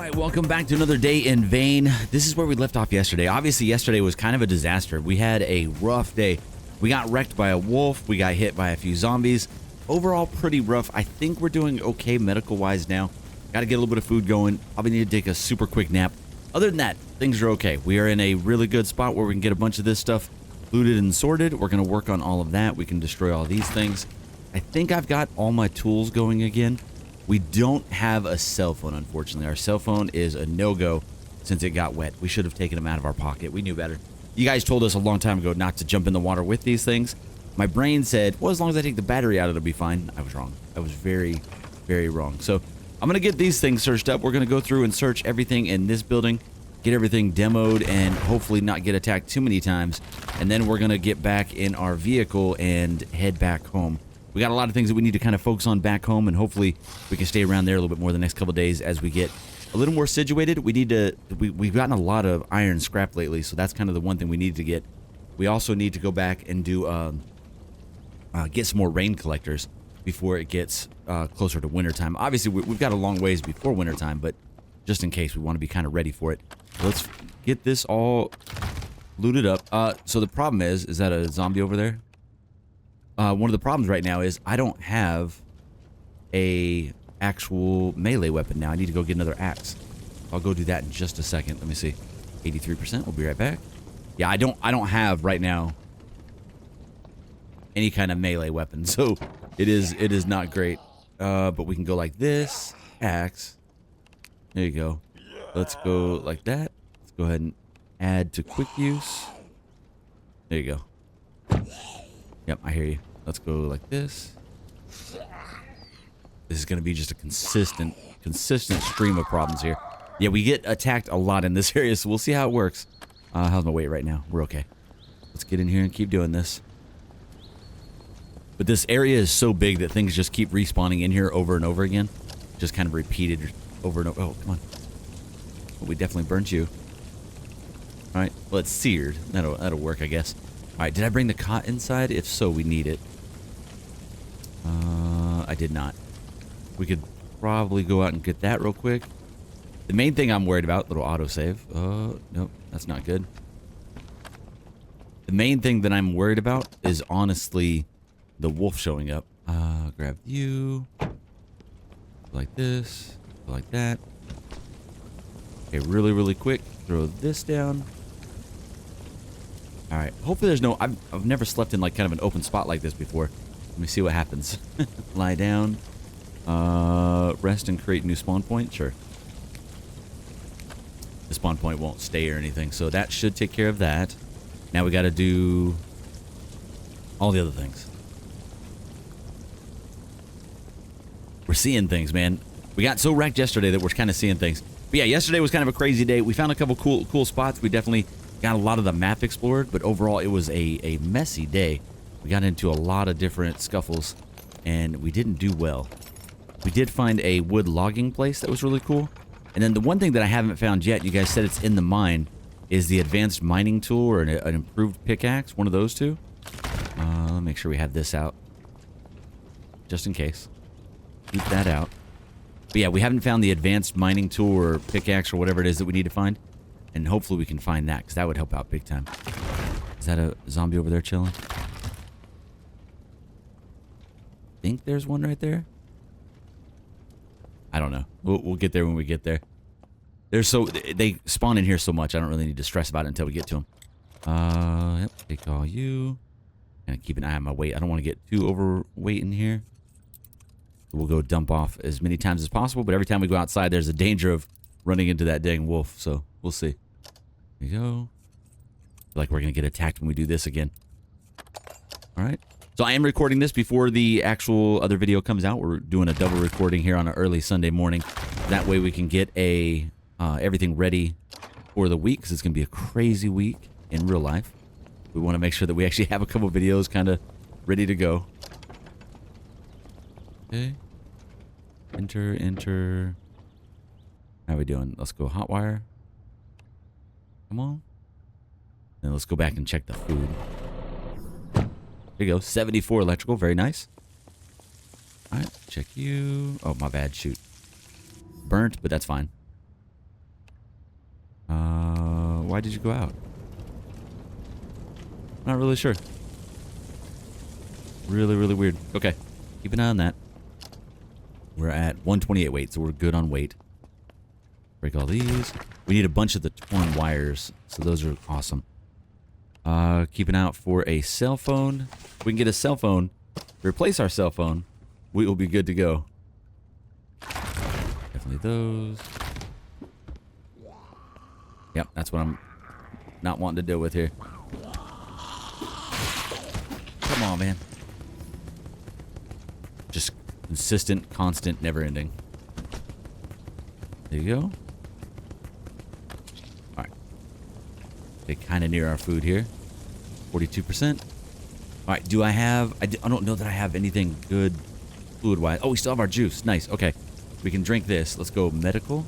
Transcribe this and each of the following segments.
right, welcome back to another day in vain. This is where we left off yesterday. Obviously, yesterday was kind of a disaster. We had a rough day. We got wrecked by a wolf. We got hit by a few zombies. Overall, pretty rough. I think we're doing okay medical-wise now. Got to get a little bit of food going. Probably need to take a super quick nap. Other than that, things are okay. We are in a really good spot where we can get a bunch of this stuff looted and sorted. We're going to work on all of that. We can destroy all these things. I think I've got all my tools going again. We don't have a cell phone, unfortunately. Our cell phone is a no-go since it got wet. We should have taken them out of our pocket. We knew better. You guys told us a long time ago not to jump in the water with these things. My brain said, well, as long as I take the battery out, it'll be fine. I was wrong. I was very, very wrong. So I'm going to get these things searched up. We're going to go through and search everything in this building, get everything demoed, and hopefully not get attacked too many times. And then we're going to get back in our vehicle and head back home. We got a lot of things that we need to kind of focus on back home, and hopefully we can stay around there a little bit more the next couple of days as we get a little more situated. We need to, we've gotten a lot of iron scrap lately, so that's kind of the one thing we need to get. We also need to go back and do, get some more rain collectors before it gets closer to wintertime. Obviously, we've got a long ways before wintertime, but just in case, we want to be kind of ready for it. Let's get this all looted up. So the problem is that a zombie over there? One of the problems right now is I don't have a actual melee weapon now. I need to go get another axe. I'll go do that in just a second. Let me see. 83%. We'll be right back. Yeah, I don't have right now any kind of melee weapon, so it is not great. But we can go like this. Axe. There you go. Let's go like that. Let's go ahead and add to quick use. There you go. Yep, I hear you. Let's go like this. This is going to be just a consistent stream of problems here. Yeah, we get attacked a lot in this area, so we'll see how it works. How's my weight right now? We're okay. Let's get in here and keep doing this. But this area is so big that things just keep respawning in here over and over again. Just kind of repeated over and over. Oh, come on. Well, we definitely burnt you. All right, well, it's seared. That'll work, I guess. All right, did I bring the cot inside? If so, we need it. I did not. We could probably go out and get that real quick. The main thing I'm worried about, little autosave. Nope, that's not good. The main thing that I'm worried about is honestly the wolf showing up. Grab you. Like this. Like that. Okay, really, really quick. Throw this down. All right. Hopefully there's no... I've never slept in like kind of an open spot like this before. Let me see what happens. Lie down. Rest and create new spawn point. Sure. The spawn point won't stay or anything, so that should take care of that. Now we got to do all the other things. We're seeing things, man. We got so wrecked yesterday that we're kind of seeing things. But yeah, yesterday was kind of a crazy day. We found a couple cool spots. We definitely got a lot of the map explored, but overall it was a messy day. We got into a lot of different scuffles, and we didn't do well. We did find a wood logging place that was really cool. And then the one thing that I haven't found yet, you guys said it's in the mine, is the advanced mining tool or an improved pickaxe, one of those two. Let me make sure we have this out, just in case. Keep that out. But yeah, we haven't found the advanced mining tool or pickaxe or whatever it is that we need to find. And hopefully we can find that, because that would help out big time. Is that a zombie over there chilling? I think there's one right there. I don't know. We'll get there when we get there. They spawn in here so much, I don't really need to stress about it until we get to them. Yep, take all you. And keep an eye on my weight. I don't want to get too overweight in here. We'll go dump off as many times as possible, but every time we go outside, there's a danger of running into that dang wolf, so we'll see. There you go. I feel like we're going to get attacked when we do this again. All right. So I am recording this before the actual other video comes out. We're doing a double recording here on an early Sunday morning. That way we can get everything ready for the week, because it's going to be a crazy week in real life. We want to make sure that we actually have a couple videos kind of ready to go. Okay. Enter. How are we doing? Let's go hotwire. Come on. Then let's go back and check the food. There you go. 74 electrical. Very nice. All right. Check you. Oh, my bad. Shoot. Burnt, but that's fine. Why did you go out? Not really sure. Really, really weird. Okay. Keep an eye on that. We're at 128 weight, so we're good on weight. Break all these. We need a bunch of the torn wires, so those are awesome. Keep an eye out for a cell phone. If we can get a cell phone, replace our cell phone, we will be good to go. Definitely those. Yep, that's what I'm not wanting to deal with here. Come on, man. Just consistent, constant, never ending. There you go. Alright. Okay, kind of near our food here. 42%. Alright, do I have... I don't know that I have anything good fluid-wise. Oh, we still have our juice. Nice. Okay. We can drink this. Let's go medical.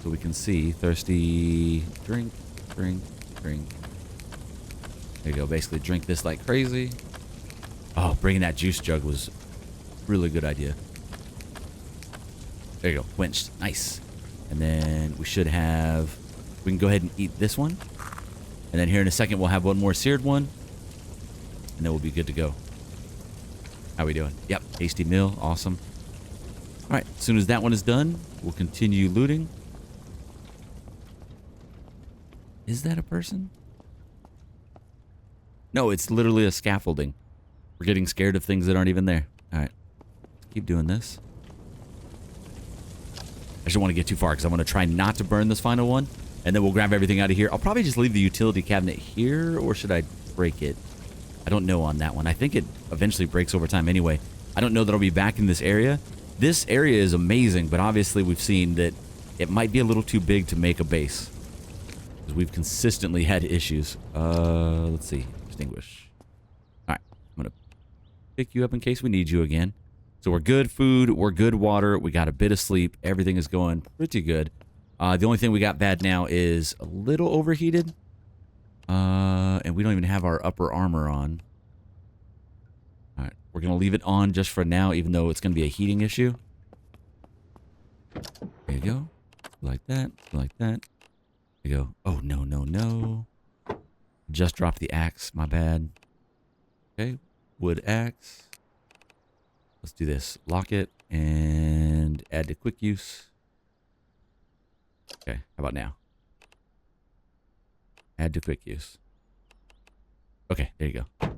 So we can see. Thirsty. Drink. Drink. Drink. There you go. Basically drink this like crazy. Oh, bringing that juice jug was a really good idea. There you go. Quenched. Nice. And then we should have... We can go ahead and eat this one. And then here in a second, we'll have one more seared one. And then we'll be good to go. How we doing? Yep. Tasty meal. Awesome. All right. As soon as that one is done, we'll continue looting. Is that a person? No, it's literally a scaffolding. We're getting scared of things that aren't even there. All right. Keep doing this. I just don't want to get too far because I want to try not to burn this final one. And then we'll grab everything out of here. I'll probably just leave the utility cabinet here, or should I break it? I don't know on that one. I think it eventually breaks over time anyway. I don't know that I'll be back in this area. This area is amazing, but obviously we've seen that it might be a little too big to make a base. Because we've consistently had issues. Let's see. Extinguish. All right. I'm going to pick you up in case we need you again. So we're good food. We're good water. We got a bit of sleep. Everything is going pretty good. The only thing we got bad now is a little overheated. And we don't even have our upper armor on. All right. We're going to leave it on just for now, even though it's going to be a heating issue. There you go. Like that. Like that. There you go. Oh, no, no, no. Just dropped the axe. My bad. Okay. Wood axe. Let's do this. Lock it and add to quick use. Okay. How about now? Add to quick use. Okay. There you go.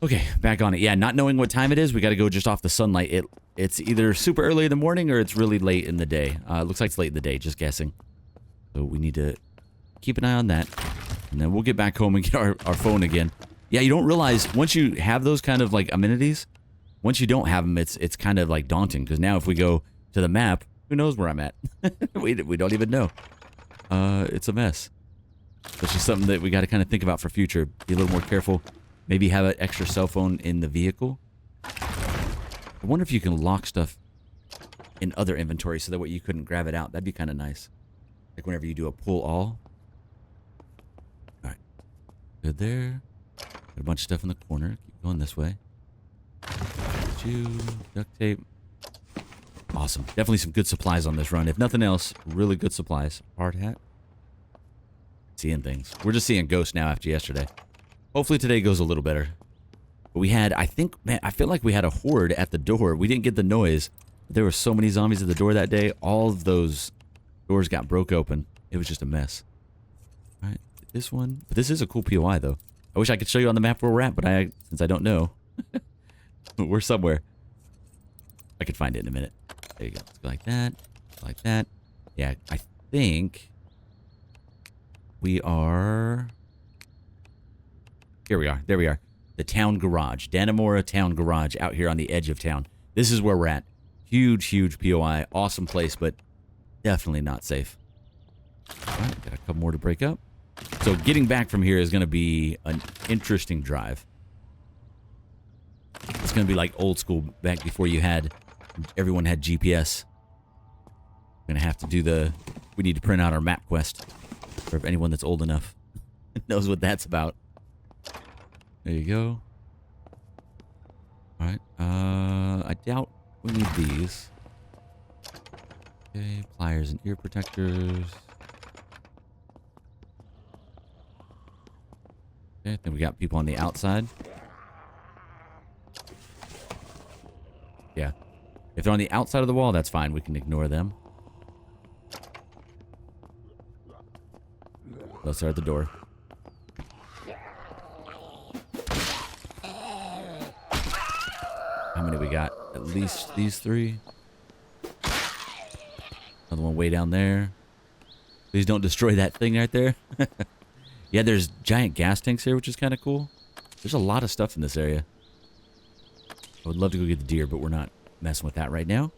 Okay. Back on it. Yeah. Not knowing what time it is, we got to go just off the sunlight. It's either super early in the morning or it's really late in the day. It looks like it's late in the day. Just guessing. So we need to keep an eye on that. And then we'll get back home and get our phone again. Yeah, you don't realize once you have those kind of like amenities, once you don't have them, it's kind of like daunting. Because now if we go to the map, who knows where I'm at? we don't even know. It's a mess. It's just something that we got to kind of think about for future. Be a little more careful. Maybe have an extra cell phone in the vehicle. I wonder if you can lock stuff in other inventory so that way you couldn't grab it out. That'd be kind of nice. Like whenever you do a pull all. All right. Good there. Got a bunch of stuff in the corner. Keep going this way. Duct tape. Awesome. Definitely some good supplies on this run. If nothing else, really good supplies. Hard hat. Seeing things. We're just seeing ghosts now after yesterday. Hopefully today goes a little better. But we had, I think, man, I feel like we had a horde at the door. We didn't get the noise. There were so many zombies at the door that day. All of those doors got broke open. It was just a mess. All right. This one. But this is a cool POI, though. I wish I could show you on the map where we're at, but since I don't know, we're somewhere. I could find it in a minute. There you go. Let's go like that. Like that. Yeah, I think we are... Here we are. There we are. The town garage. Dannemora Town Garage out here on the edge of town. This is where we're at. Huge, huge POI. Awesome place, but definitely not safe. All right, got a couple more to break up. So getting back from here is going to be an interesting drive. It's going to be like old school back before everyone had GPS. We're going to have to do we need to print out our map quest for anyone that's old enough knows what that's about. There you go. All right. I doubt we need these. Okay, pliers and ear protectors. Okay, I think we got people on the outside. Yeah. If they're on the outside of the wall, that's fine. We can ignore them. Let's start at the door. How many we got? At least these 3. Another one way down there. Please don't destroy that thing right there. Yeah, there's giant gas tanks here, which is kind of cool. There's a lot of stuff in this area. I would love to go get the deer, but we're not messing with that right now.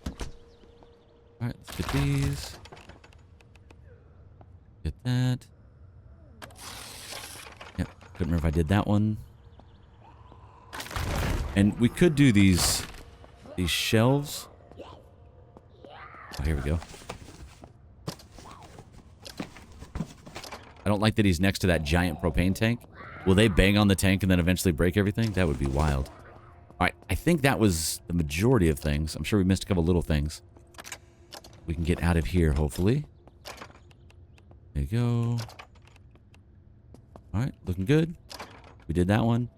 All right, let's get these. Get that. Yep, couldn't remember if I did that one. And we could do these shelves. Oh, here we go. I don't like that he's next to that giant propane tank. Will they bang on the tank and then eventually break everything? That would be wild. All right, I think that was the majority of things. I'm sure we missed a couple little things. We can get out of here, hopefully. There you go. All right, looking good. We did that one.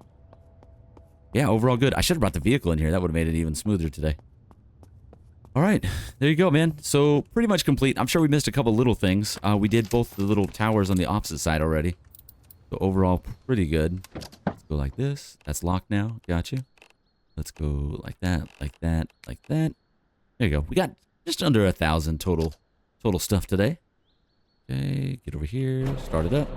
Yeah, overall good. I should have brought the vehicle in here. That would have made it even smoother today. All right, there you go, man. So pretty much complete. I'm sure we missed a couple little things. We did both the little towers on the opposite side already. So overall, pretty good. Let's go like this. That's locked now. Got you. Let's go like that, like that, like that. There you go. We got just under 1,000 total stuff today. Okay, get over here. Start it up.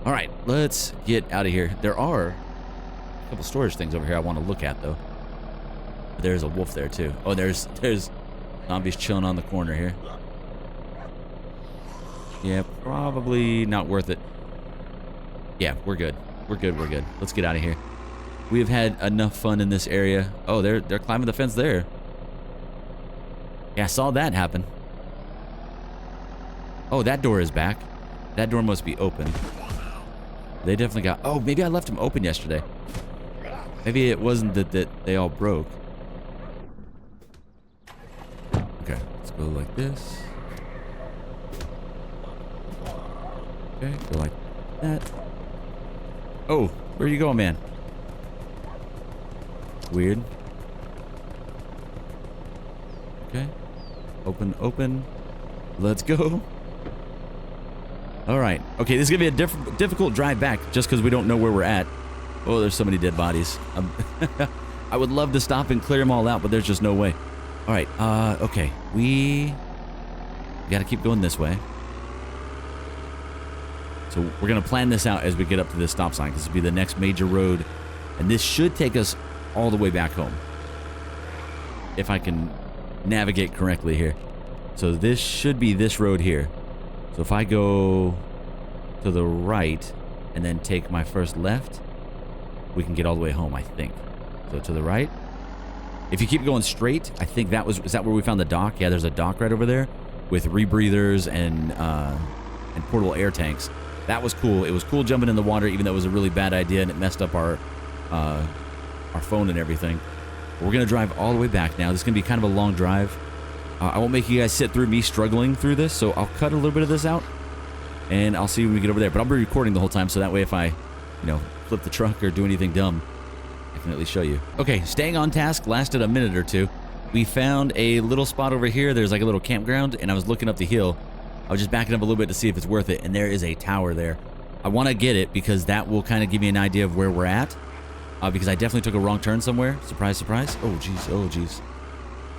All right, let's get out of here. There are a couple storage things over here I want to look at, though. There's a wolf there, too. Oh, there's zombies chilling on the corner here. Yeah, probably not worth it. Yeah, we're good. We're good, we're good. Let's get out of here. We have had enough fun in this area. Oh, they're climbing the fence there. Yeah, I saw that happen. Oh, that door is back. That door must be open. They definitely got... Oh, maybe I left them open yesterday. Maybe it wasn't that they all broke. Okay, let's go like this. Okay, go like that. Oh, where are you going, man? Weird. Okay. Open, open. Let's go. All right. Okay, this is going to be a difficult drive back just because we don't know where we're at. Oh, there's so many dead bodies. I would love to stop and clear them all out, but there's just no way. All right. Okay. We got to keep going this way. So we're going to plan this out as we get up to this stop sign because this will be the next major road. And this should take us all the way back home. If I can navigate correctly here. So this should be this road here. So if I go to the right and then take my first left, we can get all the way home, I think. So to the right. If you keep going straight, I think is that where we found the dock? Yeah, there's a dock right over there with rebreathers and portable air tanks. That was cool. It was cool jumping in the water, even though it was a really bad idea and it messed up our phone and everything. But we're gonna drive all the way back now. This is gonna be kind of a long drive. I won't make you guys sit through me struggling through this, so I'll cut a little bit of this out, and I'll see when we get over there. But I'll be recording the whole time, so that way if I, flip the truck or do anything dumb, I can at least show you. Okay, staying on task lasted a minute or two. We found a little spot over here. There's like a little campground, and I was looking up the hill. I was just backing up a little bit to see if it's worth it, and there is a tower there. I want to get it because that will kind of give me an idea of where we're at, because I definitely took a wrong turn somewhere. Surprise, surprise. Oh, jeez. Oh, jeez.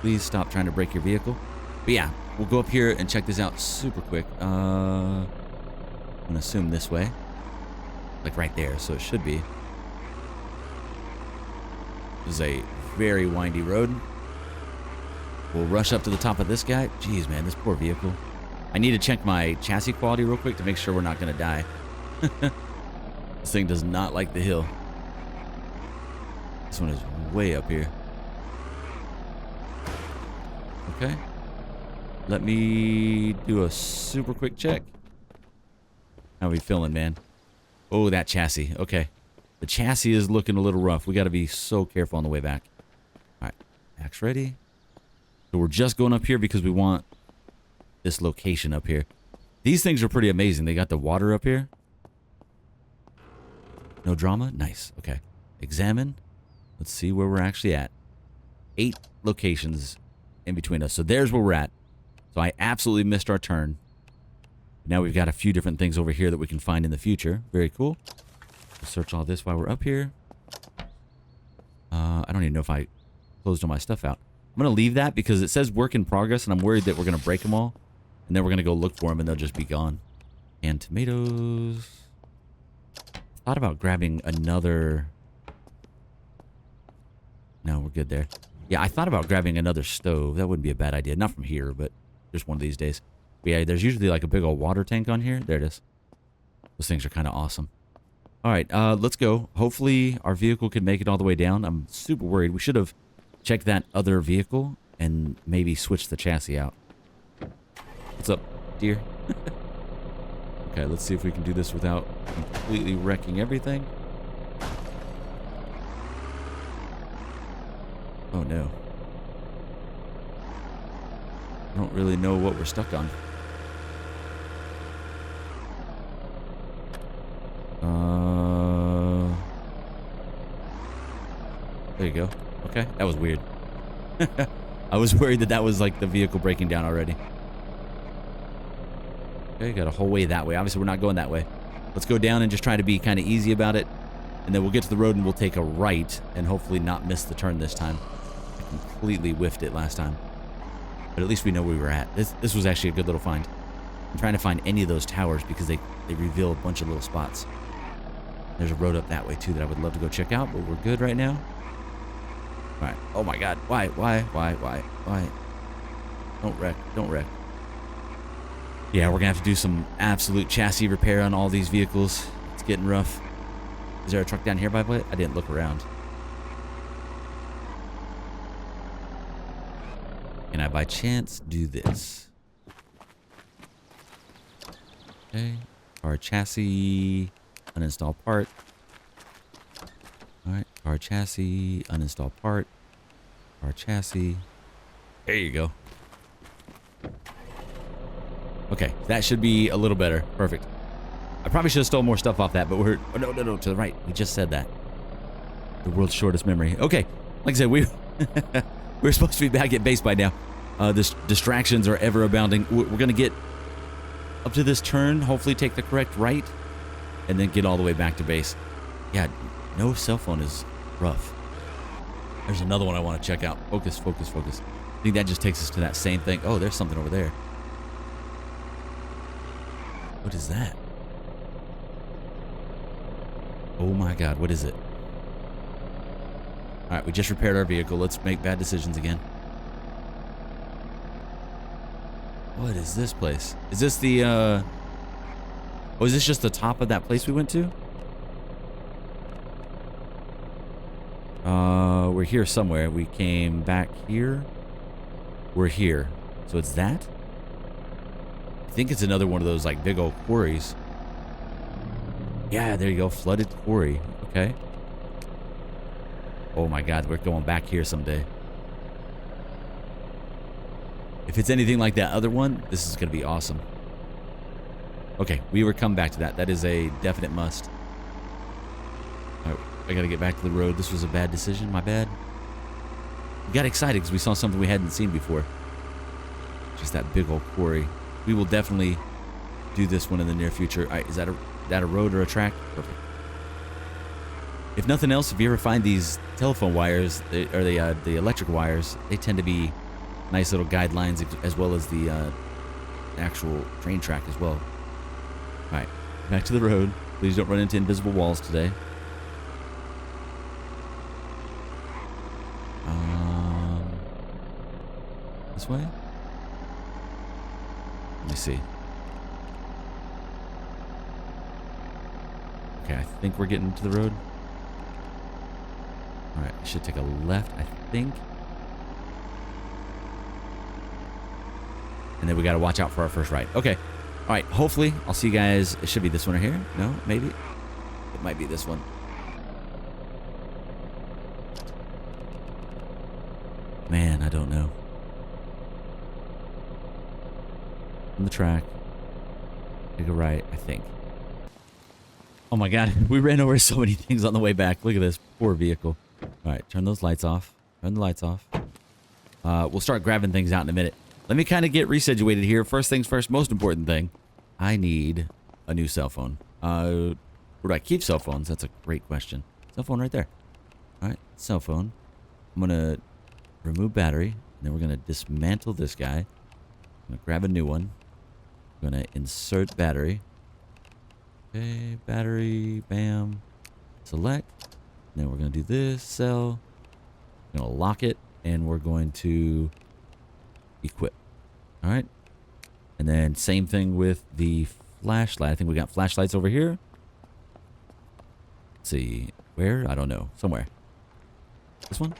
Please stop trying to break your vehicle. But yeah, we'll go up here and check this out super quick. I'm going to assume this way. Like right there, so it should be. This is a very windy road. We'll rush up to the top of this guy. Jeez, man, this poor vehicle. I need to check my chassis quality real quick to make sure we're not going to die. This thing does not like the hill. This one is way up here. Okay. Let me do a super quick check. How are we feeling, man? Oh, that chassis. Okay. The chassis is looking a little rough. We got to be so careful on the way back. All right. Max ready. So we're just going up here because we want this location up here. These things are pretty amazing. They got the water up here. No drama? Nice. Okay. Examine. Let's see where we're actually at. 8 locations in between us. So there's where we're at. So I absolutely missed our turn. Now we've got a few different things over here that we can find in the future. Very cool. Let's search all this while we're up here. I don't even know if I closed all my stuff out. I'm going to leave that because it says work in progress, and I'm worried that we're going to break them all. And then we're going to go look for them, and they'll just be gone. And tomatoes. Thought about grabbing another... No, we're good there. Yeah, I thought about grabbing another stove. That wouldn't be a bad idea. Not from here, but just one of these days. But yeah, there's usually like a big old water tank on here. There it is. Those things are kind of awesome. All right, let's go. Hopefully our vehicle can make it all the way down. I'm super worried. We should have checked that other vehicle and maybe switched the chassis out. What's up, dear? Okay, let's see if we can do this without completely wrecking everything. Oh, no. I don't really know what we're stuck on. There you go. Okay, that was weird. I was worried that was like the vehicle breaking down already. Okay, got a whole way that way. Obviously, we're not going that way. Let's go down and just try to be kind of easy about it. And then we'll get to the road and we'll take a right and hopefully not miss the turn this time. I completely whiffed it last time. But at least we know where we were at. This was actually a good little find. I'm trying to find any of those towers because they reveal a bunch of little spots. There's a road up that way too that I would love to go check out, but we're good right now. All right. Oh my God. Why? Don't wreck. Don't wreck. Yeah, we're gonna have to do some absolute chassis repair on all these vehicles. It's getting rough. Is there a truck down here by the way? I didn't look around. Can I by chance do this? Okay. Car chassis, uninstall part. All right, car chassis, uninstall part. Car chassis. There you go. Okay, that should be a little better. Perfect. I probably should have stole more stuff off that, but we're... Oh, no, to the right. We just said that. The world's shortest memory. Okay, like I said, we're supposed to be back at base by now. This distractions are ever abounding. We're going to get up to this turn, hopefully take the correct right, and then get all the way back to base. Yeah, no cell phone is rough. There's another one I want to check out. Focus. I think that just takes us to that same thing. Oh, there's something over there. What is that? Oh my God, what is it? All right, we just repaired our vehicle. Let's make bad decisions again. What is this place? Is this the, oh, is this just the top of that place we went to? We're here somewhere. We came back here. We're here. So it's that? I think it's another one of those like big old quarries. Yeah, there you go. Flooded quarry. Okay. Oh my God, we're going back here someday. If it's anything like that other one, this is going to be awesome. Okay, we were coming back to that. That is a definite must. All right, I got to get back to the road. This was a bad decision. My bad. We got excited because we saw something we hadn't seen before. Just that big old quarry. We will definitely do this one in the near future. All right, is that a road or a track? Perfect. If nothing else, if you ever find these telephone wires or the electric wires, they tend to be nice little guidelines as well as the actual train track as well. All right, back to the road. Please don't run into invisible walls today. This way? Let me see. Okay, I think we're getting to the road. All right, I should take a left, I think. And then we got to watch out for our first right. Okay. All right, hopefully I'll see you guys. It should be this one right here. No, maybe. It might be this one. Man, I don't know. On the track. Take a right, I think. Oh my God, we ran over so many things on the way back. Look at this poor vehicle. All right, turn those lights off. Turn the lights off. We'll start grabbing things out in a minute. Let me kind of get resituated here. First things first, most important thing. I need a new cell phone. Where do I keep cell phones? That's a great question. Cell phone right there. All right, cell phone. I'm going to remove battery. And then we're going to dismantle this guy. I'm going to grab a new one. I'm going to insert battery. Okay, battery, bam. Select. And then we're going to do this cell. We're going to lock it. And we're going to equip. All right. And then same thing with the flashlight. I think we got flashlights over here. Let's see. Where? I don't know. Somewhere. This one?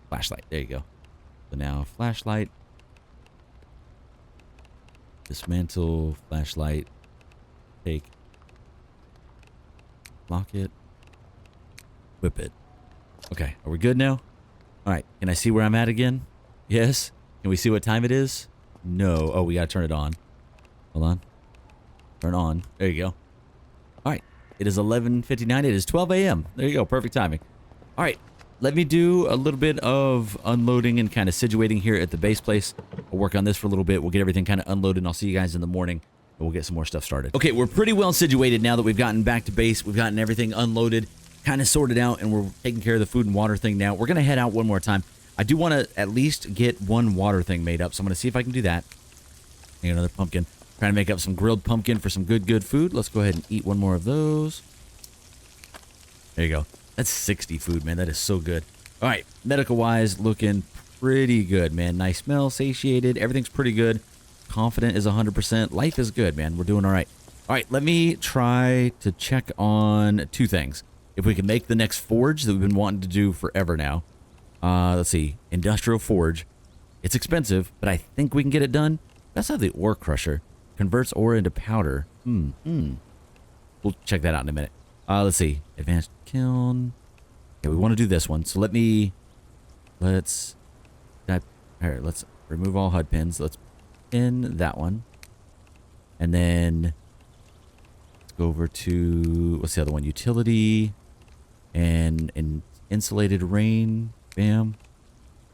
Flashlight. There you go. So now flashlight. Dismantle flashlight. Take. Lock it. Whip it. Okay. Are we good now? All right. Can I see where I'm at again? Yes. Can we see what time it is? No. Oh, we got to turn it on. Hold on. Turn on. There you go. All right. It is 11:59. It is 12 a.m. There you go. Perfect timing. All right. Let me do a little bit of unloading and kind of situating here at the base place. We'll work on this for a little bit. We'll get everything kind of unloaded, and I'll see you guys in the morning. And we'll get some more stuff started. Okay, we're pretty well situated now that we've gotten back to base. We've gotten everything unloaded, kind of sorted out, and we're taking care of the food and water thing now. We're going to head out one more time. I do want to at least get one water thing made up, so I'm going to see if I can do that. Make another pumpkin. Trying to make up some grilled pumpkin for some good food. Let's go ahead and eat one more of those. There you go. That's 60 food, man. That is so good. All right, medical-wise, looking pretty good, man. Nice smell, satiated. Everything's pretty good. Confident is 100%. Life is good, man. We're doing all right. All right, let me try to check on two things. If we can make the next forge that we've been wanting to do forever now. Let's see. Industrial forge. It's expensive, but I think we can get it done. That's how the ore crusher converts ore into powder. We'll check that out in a minute. Let's see. Advanced kiln. Yeah, we want to do this one. So let's remove all HUD pins. Let's pin that one. And then let's go over to, what's the other one? Utility and insulated rain. Bam.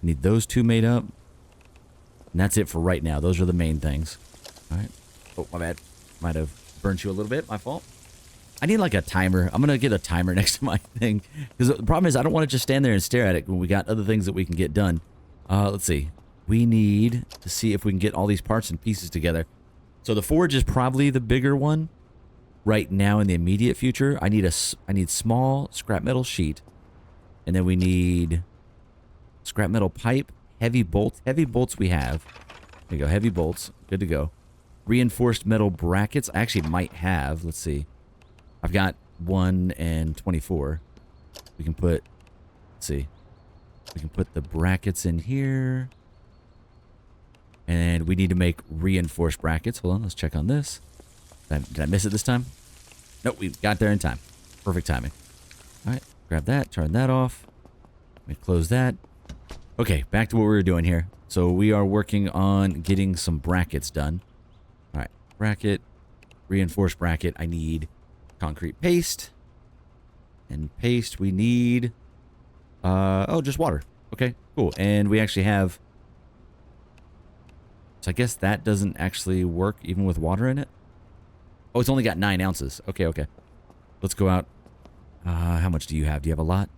Need those two made up. And that's it for right now. Those are the main things. All right. Oh, my bad. Might have burnt you a little bit. My fault. I need like a timer. I'm going to get a timer next to my thing. Because the problem is I don't want to just stand there and stare at it when we got other things that we can get done. Let's see. We need to see if we can get all these parts and pieces together. So the forge is probably the bigger one right now in the immediate future. I need small scrap metal sheet. And then we need scrap metal pipe, heavy bolts. Heavy bolts we have. There you go. Heavy bolts. Good to go. Reinforced metal brackets. I actually might have. Let's see. I've got 1 and 24. We can put, let's see. We can put the brackets in here. And we need to make reinforced brackets. Hold on, let's check on this. Did I miss it this time? Nope, we got there in time. Perfect timing. All right, grab that, turn that off. Let me close that. Okay, back to what we were doing here. So we are working on getting some brackets done. All right, bracket, reinforced bracket. I need concrete paste. And paste we need just water. Okay, cool. And we actually have, so I guess that doesn't actually work even with water in it. Oh, it's only got 9 ounces. Okay. Let's go out. How much do you have? Do you have a lot?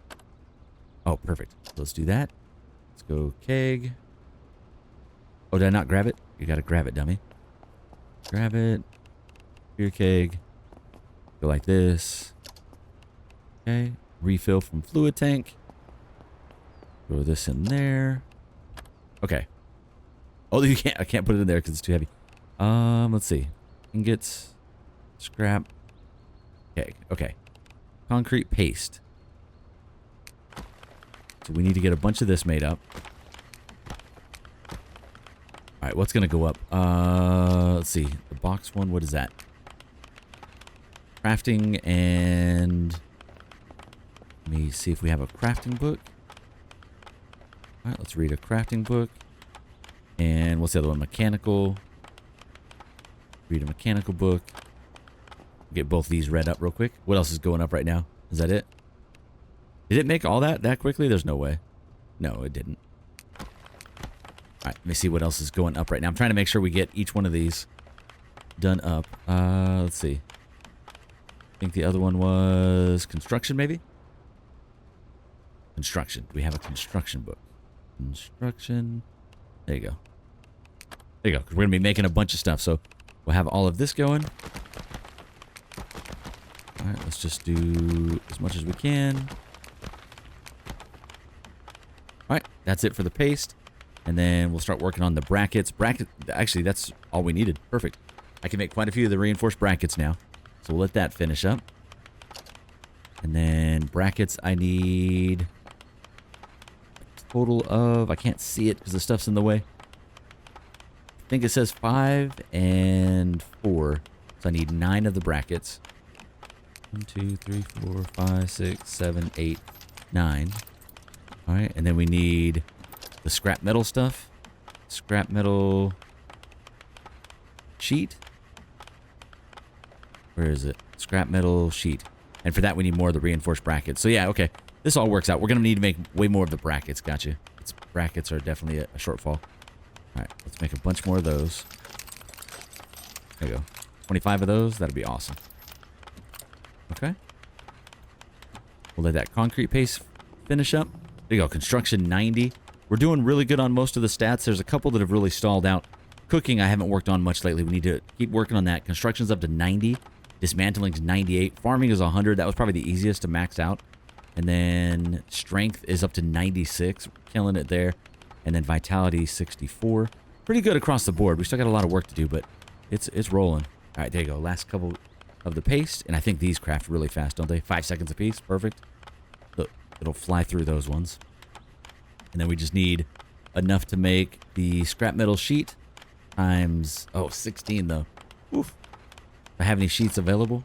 Oh, perfect. Let's do that. Let's go keg. Oh, did I not grab it? You gotta grab it, dummy. Grab it. Beer keg. Go like this. Okay. Refill from fluid tank. Throw this in there. Okay. Oh, you can't. I can't put it in there because it's too heavy. Let's see. Ingots. Scrap. Okay. Okay. Concrete paste. So we need to get a bunch of this made up. All right. What's gonna go up? Let's see. The box one. What is that? Crafting and let me see if we have a crafting book. All right, let's read a crafting book. And what's the other one? Mechanical. Read a mechanical book. Get both these red up real quick. What else is going up right now? Is that it? Did it make all that quickly? There's no way. No, it didn't. All right, let me see what else is going up right now. I'm trying to make sure we get each one of these done up. Let's see. I think the other one was construction, maybe? Construction. We have a construction book. Construction. There you go. There you go. 'Cause we're going to be making a bunch of stuff. So we'll have all of this going. All right, let's just do as much as we can. All right, that's it for the paste. And then we'll start working on the brackets. Actually, that's all we needed. Perfect. I can make quite a few of the reinforced brackets now. So we'll let that finish up. And then brackets, I need a total of, I can't see it because the stuff's in the way. I think it says 5 and 4. So I need 9 of the brackets. 1, 2, 3, 4, 5, 6, 7, 8, 9. All right, and then we need the scrap metal stuff. Scrap metal sheet. Where is it? Scrap metal sheet. And for that, we need more of the reinforced brackets. So yeah, okay. This all works out. We're going to need to make way more of the brackets. Gotcha. Brackets are definitely a shortfall. All right, let's make a bunch more of those. There you go. 25 of those. That'd be awesome. Okay. We'll let that concrete paste finish up. There you go. Construction 90. We're doing really good on most of the stats. There's a couple that have really stalled out. Cooking, I haven't worked on much lately. We need to keep working on that. Construction's up to 90. Dismantling's 98. Farming is 100. That was probably the easiest to max out. And then strength is up to 96. We're killing it there. And then vitality 64. Pretty good across the board. We still got a lot of work to do, but it's rolling. All right, there you go. Last couple of the paste. And I think these craft really fast, don't they? 5 seconds apiece. Perfect. Look, it'll fly through those ones. And then we just need enough to make the scrap metal sheet times, 16 though. Oof. Do I have any sheets available?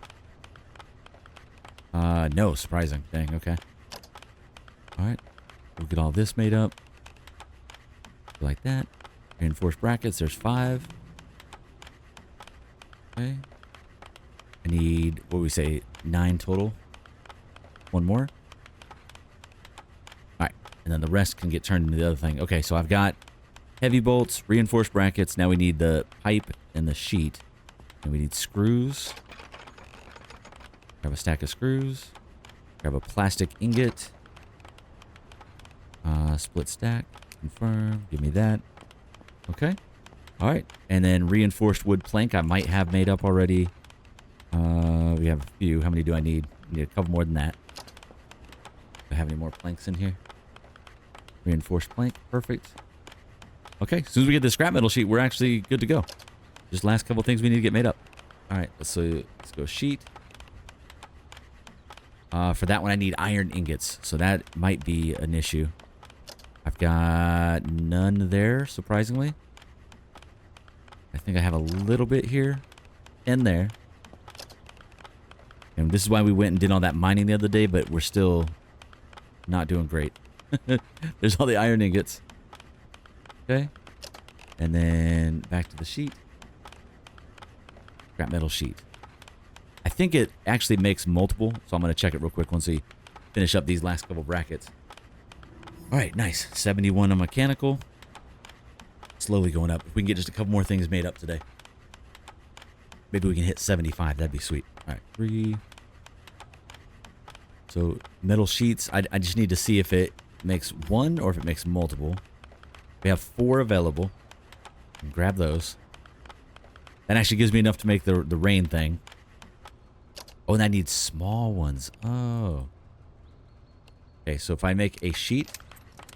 No, surprising. Dang, okay. All right. We'll get all this made up. Like that. Reinforced brackets, there's 5. Okay. I need, what do we say, 9 total. 1 more. All right. And then the rest can get turned into the other thing. Okay, so I've got heavy bolts, reinforced brackets. Now we need the pipe and the sheet. And we need screws. Grab a stack of screws. Grab a plastic ingot. Split stack. Confirm. Give me that. Okay. All right. And then reinforced wood plank I might have made up already. We have a few. How many do I need? I need a couple more than that. Do I have any more planks in here? Reinforced plank. Perfect. Okay. As soon as we get the scrap metal sheet, we're actually good to go. Just last couple things we need to get made up. All right. Let's go sheet. For that one, I need iron ingots. So that might be an issue. I've got none there, surprisingly. I think I have a little bit here and there. And this is why we went and did all that mining the other day, but we're still not doing great. There's all the iron ingots. Okay. And then back to the sheet. Scrap metal sheet. I think it actually makes multiple, so I'm going to check it real quick once we finish up these last couple brackets. All right, nice. 71 on mechanical. Slowly going up. If we can get just a couple more things made up today. Maybe we can hit 75. That'd be sweet. All right, 3. So metal sheets, I just need to see if it makes 1 or if it makes multiple. We have 4 available. Grab those. That actually gives me enough to make the rain thing. Oh, and I need small ones. Oh. Okay, so if I make a sheet,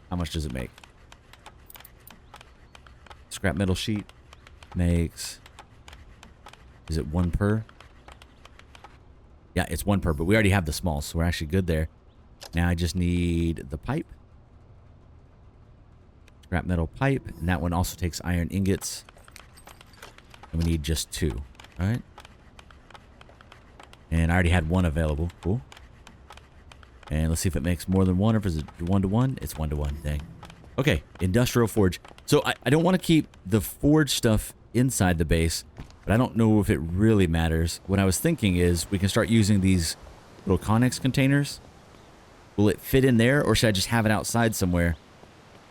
how much does it make? Scrap metal sheet makes... Is it 1 per? Yeah, it's 1 per, but we already have the small, so we're actually good there. Now I just need the pipe. Scrap metal pipe, and that one also takes iron ingots. And we need just 2. All right. And I already had 1 available. Cool. And let's see if it makes more than 1 or if it's 1-to-1. It's 1-to-1. Dang. Okay. Industrial forge. So I don't want to keep the forge stuff inside the base. but I don't know if it really matters. What I was thinking is we can start using these little Connex containers. Will it fit in there, or should I just have it outside somewhere?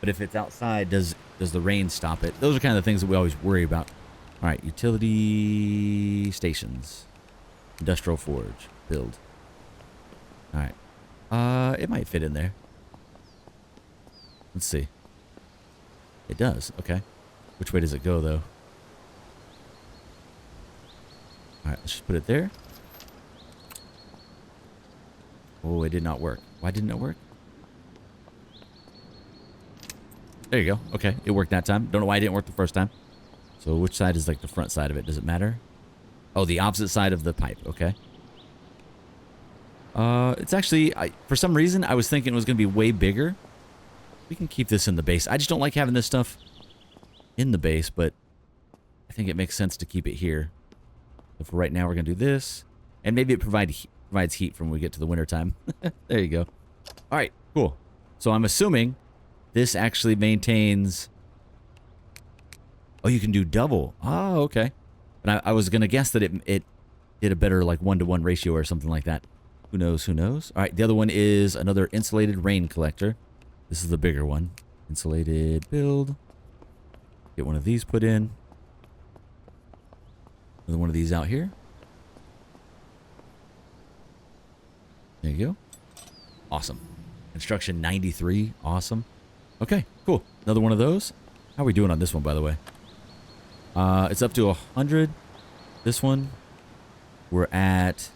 But if it's outside, does the rain stop it? Those are kind of the things that we always worry about. All right, utility stations. Industrial forge. Build. All right. It might fit in there. Let's see. It does. Okay. Which way does it go, though? All right, let's just put it there. Oh, it did not work. Why didn't it work? There you go. Okay, it worked that time. Don't know why it didn't work the first time. So which side is like the front side of it? Does it matter? Oh, the opposite side of the pipe. Okay. It's actually, for some reason, I was thinking it was going to be way bigger. We can keep this in the base. I just don't like having this stuff in the base, but I think it makes sense to keep it here. So for right now, we're going to do this. And maybe it provides heat from when we get to the winter time. There you go. All right, cool. So I'm assuming this actually maintains... Oh, you can do double. Oh, okay. And I was going to guess that it did a better like 1-to-1 ratio or something like that. Who knows? Who knows? All right, the other one is another insulated rain collector. This is the bigger one. Insulated build. Get one of these put in. Another one of these out here. There you go. Awesome. Construction 93. Awesome. Okay, cool. Another one of those. How are we doing on this one, by the way? It's up to 100. This one, we're at...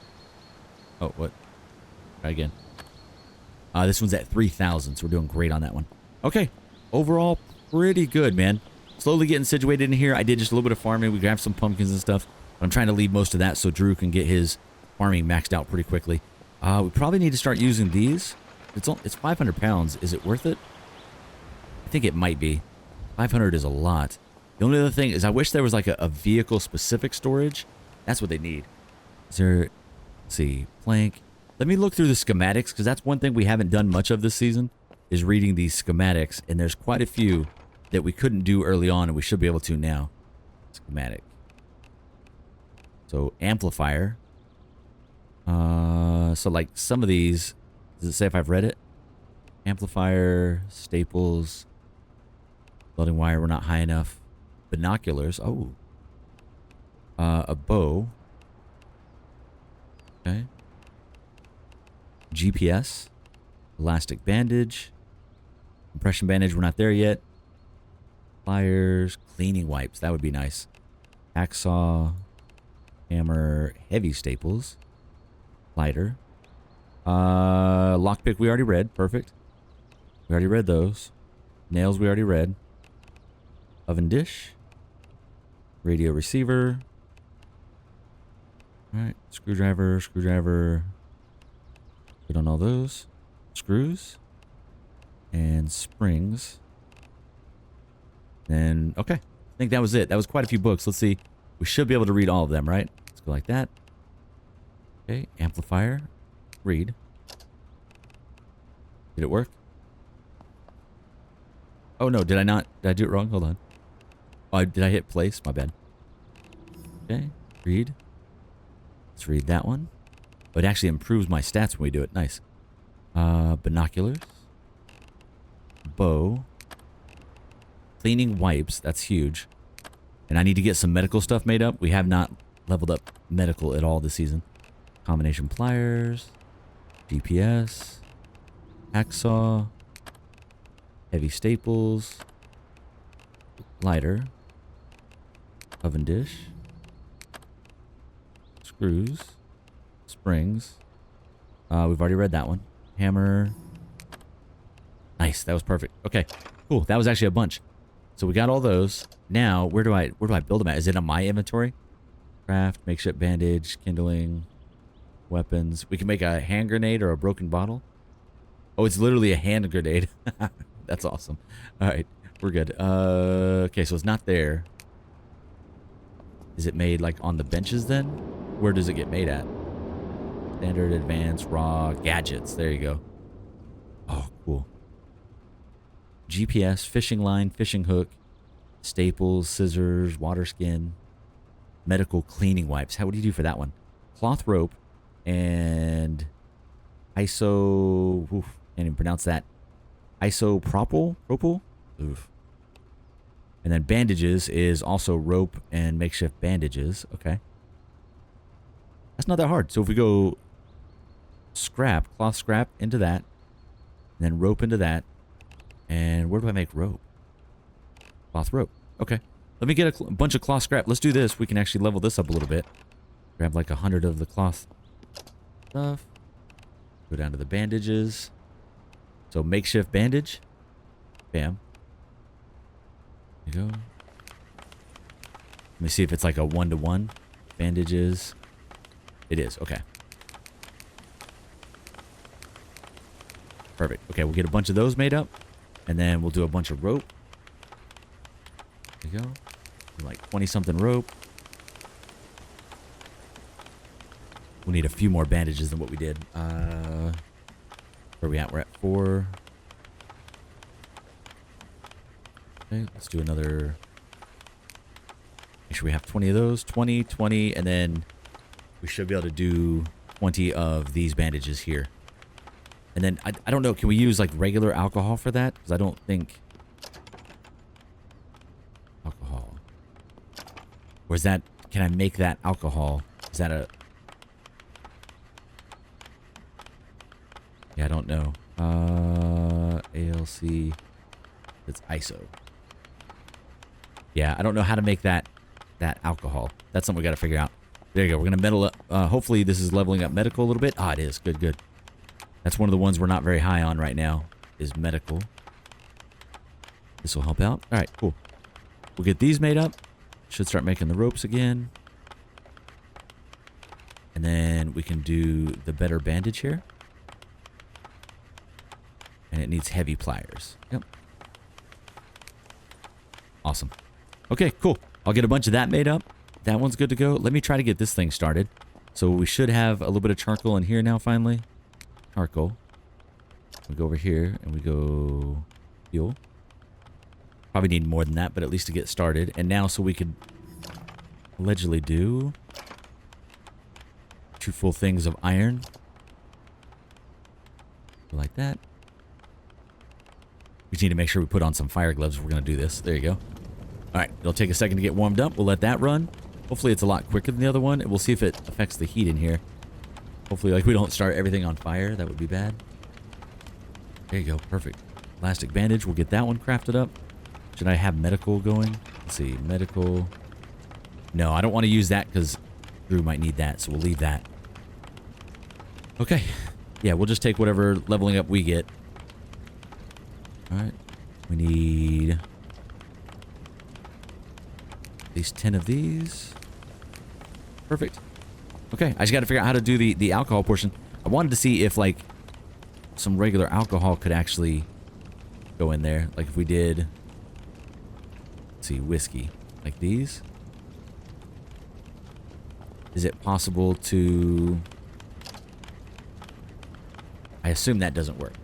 Oh, what? Try again. This one's at 3,000, so we're doing great on that one. Okay. Overall, pretty good, man. Slowly getting situated in here. I did just a little bit of farming. We grabbed some pumpkins and stuff. But I'm trying to leave most of that so Drew can get his farming maxed out pretty quickly. We probably need to start using these. It's 500 pounds. Is it worth it? I think it might be. 500 is a lot. The only other thing is I wish there was like a vehicle-specific storage. That's what they need. Is there... Let's see. Plank. Let me look through the schematics, because that's one thing we haven't done much of this season, is reading these schematics, and there's quite a few that we couldn't do early on, and we should be able to now. Schematic. So, amplifier. So like some of these, does it say if I've read it? Amplifier, staples, loading wire, we're not high enough. Binoculars, oh. A bow. Okay. GPS. Elastic bandage. Compression bandage, we're not there yet. Pliers, cleaning wipes, that would be nice. Hacksaw, hammer, heavy staples. Lighter. Lockpick we already read. Perfect. We already read those. Nails we already read. Oven dish. Radio receiver. Alright. Screwdriver. Screwdriver. Good on all those. Screws. And springs. And okay. I think that was it. That was quite a few books. Let's see. We should be able to read all of them, right? Let's go like that. Okay, amplifier. Read. Did it work? Oh no, did I not? Did I do it wrong? Hold on. Oh, did I hit place? My bad. Okay, read. Let's read that one. Oh, it actually improves my stats when we do it. Nice. Binoculars. Bow. Cleaning wipes. That's huge. And I need to get some medical stuff made up. We have not leveled up medical at all this season. Combination pliers, GPS, hacksaw, heavy staples, lighter, oven dish, screws, springs. We've already read that one. Hammer. Nice, that was perfect. Okay, cool. That was actually a bunch. So we got all those. Now, where do I build them at? Is it on my inventory? Craft, makeshift bandage, kindling. Weapons. We can make a hand grenade or a broken bottle. Oh, it's literally a hand grenade. That's awesome. All right, we're good. Okay, so it's not there. Is it made like on the benches then? Where does it get made at? Standard, advanced, raw, gadgets. There you go. Oh, cool. GPS, fishing line, fishing hook, staples, scissors, water skin, medical cleaning wipes. What do you do for that one? Cloth rope and iso... Oof, can't even pronounce that. Isopropyl? Propyl? Oof. And then bandages is also rope and makeshift bandages. Okay. That's not that hard. So if we go scrap, cloth scrap into that, and then rope into that, and where do I make rope? Cloth rope. Okay. Let me get a bunch of cloth scrap. Let's do this. We can actually level this up a little bit. Grab like 100 of the cloth stuff. Go down to the bandages. So makeshift bandage. Bam. There you go. Let me see if it's like a 1-to-1. Bandages. It is. Okay. Perfect. Okay, we'll get a bunch of those made up. And then we'll do a bunch of rope. There you go. Like 20-something rope. We'll need a few more bandages than what we did. Where are we at? We're at 4. Okay, let's do another. Make sure we have 20 of those. 20, 20, and then we should be able to do 20 of these bandages here. And then, I don't know, can we use like regular alcohol for that? Because I don't think... Alcohol. Or is that... Can I make that alcohol? Is that a... Yeah, I don't know. ALC... It's ISO. Yeah, I don't know how to make that alcohol. That's something we got to figure out. There you go. We're going to metal up. Hopefully this is leveling up medical a little bit. Ah, it is. Good, good. That's one of the ones we're not very high on right now, is medical. This will help out. All right, cool. We'll get these made up. Should start making the ropes again. And then we can do the better bandage here. And it needs heavy pliers. Yep. Awesome. Okay, cool. I'll get a bunch of that made up. That one's good to go. Let me try to get this thing started. So we should have a little bit of charcoal in here now, finally. Charcoal. We go over here and we go fuel. Probably need more than that, but at least to get started. And now so we could allegedly do 2 full things of iron. Like that. We just need to make sure we put on some fire gloves if we're going to do this. There you go. Alright, it'll take a second to get warmed up. We'll let that run. Hopefully it's a lot quicker than the other one. And we'll see if it affects the heat in here. Hopefully, like, we don't start everything on fire. That would be bad. There you go. Perfect. Elastic bandage. We'll get that one crafted up. Should I have medical going? Let's see. Medical. No, I don't want to use that because Drew might need that. So we'll leave that. Okay. Yeah, we'll just take whatever leveling up we get. Alright. We need at least 10 of these. Perfect. Okay, I just got to figure out how to do the alcohol portion. I wanted to see if, like, some regular alcohol could actually go in there. Like, if we did, let's see, whiskey. Like these. Is it possible to... I assume that doesn't work.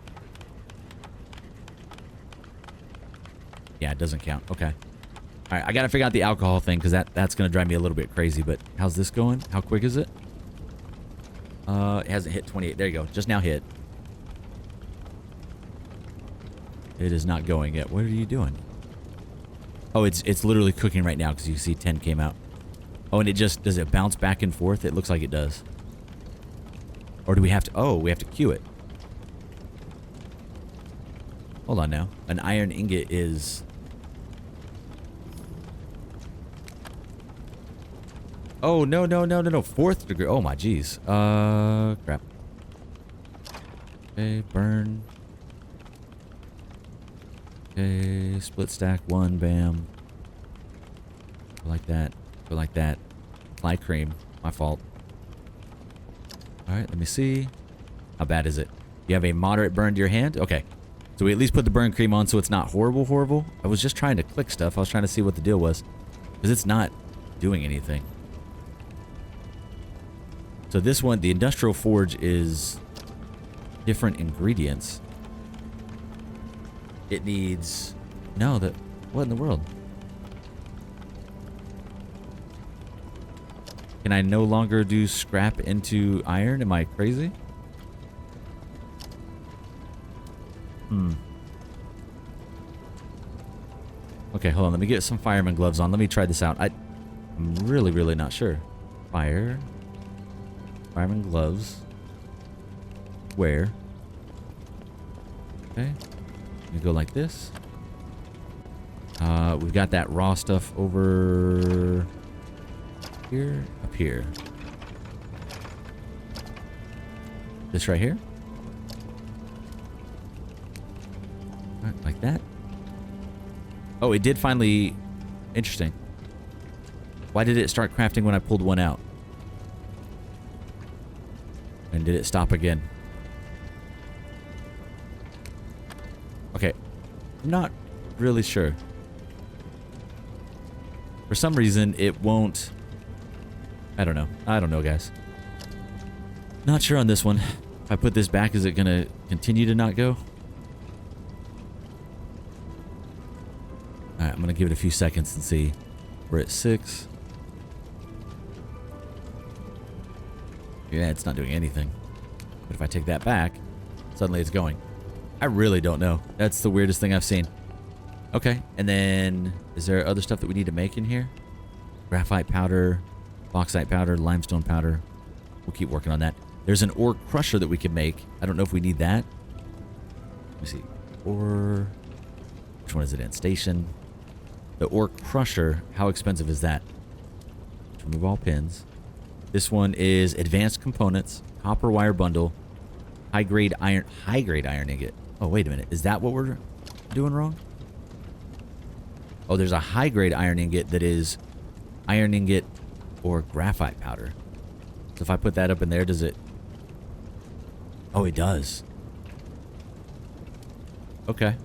Yeah, it doesn't count. Okay. All right, I got to figure out the alcohol thing because that's going to drive me a little bit crazy. But how's this going? How quick is it? It hasn't hit 28. There you go. Just now hit. It is not going yet. What are you doing? Oh, it's literally cooking right now because you see 10 came out. Oh, and it just... Does it bounce back and forth? It looks like it does. Or do we have to... Oh, we have to queue it. Hold on now. An iron ingot is... Oh, no, no, no, no, no. 4th degree. Oh, my jeez. Crap. Okay, burn. Okay, split stack 1, bam. Go like that. Go like that. Apply cream. My fault. Alright, let me see. How bad is it? You have a moderate burn to your hand? Okay. So we at least put the burn cream on so it's not horrible, horrible. I was just trying to click stuff. I was trying to see what the deal was. Because it's not doing anything. So this one, the industrial forge is different ingredients. It needs... No, what in the world? Can I no longer do scrap into iron? Am I crazy? Okay, hold on. Let me get some fireman gloves on. Let me try this out. I'm really, really not sure. Fireman gloves. Where? Okay. Let me go like this. We've got that raw stuff over here, up here. This right here. All right, like that. Oh, it did finally... Interesting. Why did it start crafting when I pulled one out? And did it stop again? Okay. I'm not really sure. For some reason, it won't... I don't know. I don't know, guys. Not sure on this one. If I put this back, is it going to continue to not go? Alright, I'm going to give it a few seconds and see. We're at 6. Yeah, it's not doing anything. But if I take that back, suddenly it's going. I really don't know. That's the weirdest thing I've seen. Okay, and then is there other stuff that we need to make in here? Graphite powder, bauxite powder, limestone powder. We'll keep working on that. There's an ore crusher that we can make. I don't know if we need that. Let me see. Ore... Which one is it in? Station. The ore crusher, how expensive is that? Remove all pins. This one is advanced components, copper wire bundle, high-grade iron ingot. Oh, wait a minute. Is that what we're doing wrong? Oh, there's a high-grade iron ingot that is iron ingot or graphite powder. So if I put that up in there, does it... Oh, it does. Okay.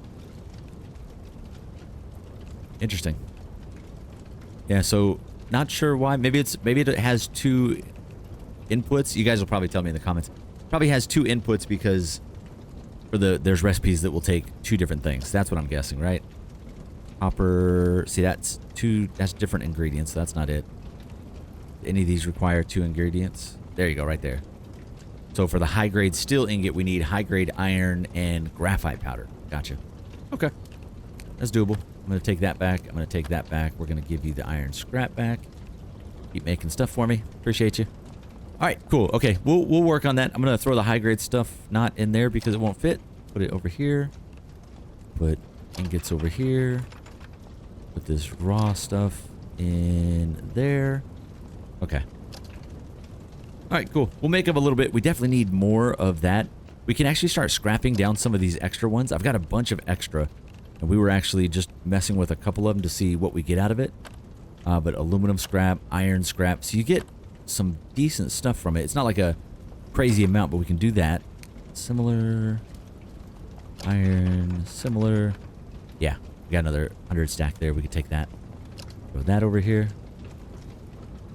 Interesting. Yeah, so not sure why. Maybe it has 2 inputs. You guys will probably tell me in the comments. Probably has 2 inputs because there's recipes that will take 2 different things. That's what I'm guessing, right? Copper. See, that's different ingredients. So that's not it. Any of these require 2 ingredients? There you go, right there. So for the high-grade steel ingot, we need high-grade iron and graphite powder. Gotcha. Okay. That's doable. I'm going to take that back. I'm going to take that back. We're going to give you the iron scrap back. Keep making stuff for me. Appreciate you. All right, cool. Okay, we'll work on that. I'm going to throw the high-grade stuff not in there because it won't fit. Put it over here. Put ingots over here. Put this raw stuff in there. Okay. All right, cool. We'll make up a little bit. We definitely need more of that. We can actually start scrapping down some of these extra ones. I've got a bunch of extra. And we were actually just messing with a couple of them to see what we get out of it. But aluminum scrap, iron scrap. So you get some decent stuff from it. It's not like a crazy amount, but we can do that. Similar. Iron. Similar. Yeah. We got another 100 stack there. We could take that. Throw that over here.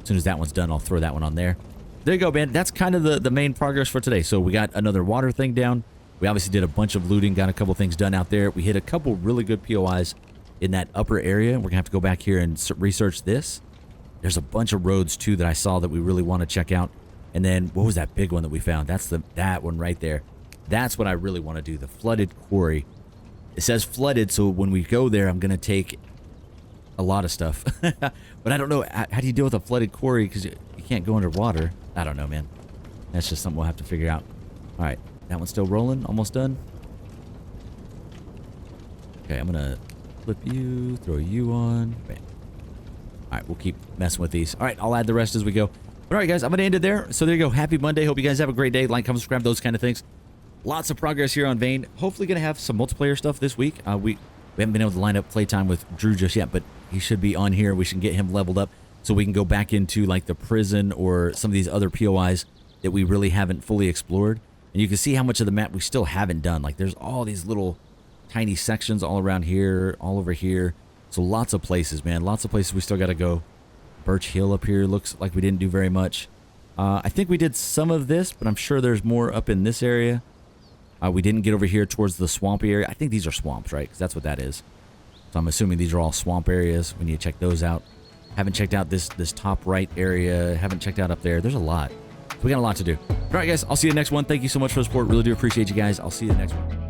As soon as that one's done, I'll throw that one on there. There you go, man. That's kind of the main progress for today. So we got another water thing down. We obviously did a bunch of looting, got a couple things done out there. We hit a couple really good POIs in that upper area. We're going to have to go back here and research this. There's a bunch of roads, too, that I saw that we really want to check out. And then, what was that big one that we found? That's that one right there. That's what I really want to do, the flooded quarry. It says flooded, so when we go there, I'm going to take a lot of stuff. But I don't know, how do you deal with a flooded quarry? Because you can't go underwater. I don't know, man. That's just something we'll have to figure out. All right. That one's still rolling. Almost done. Okay, I'm going to flip you, throw you on. Bam. All right, we'll keep messing with these. All right, I'll add the rest as we go. But all right, guys, I'm going to end it there. So there you go. Happy Monday. Hope you guys have a great day. Like, comment, subscribe, those kind of things. Lots of progress here on Vane. Hopefully going to have some multiplayer stuff this week. We haven't been able to line up playtime with Drew just yet, but he should be on here. We should get him leveled up so we can go back into like the prison or some of these other POIs that we really haven't fully explored. And you can see how much of the map we still haven't done. Like there's all these little tiny sections all around here, all over here. So lots of places, man. Lots of places we still got to go. Birch Hill up here looks like we didn't do very much. I think we did some of this, but I'm sure there's more up in this area. We didn't get over here towards the swampy area. I think these are swamps, right? Because that's what that is. So I'm assuming these are all swamp areas. We need to check those out. Haven't checked out this top right area. Haven't checked out up there. There's a lot. We got a lot to do. All right, guys. I'll see you next one. Thank you so much for the support. Really do appreciate you guys. I'll see you next one.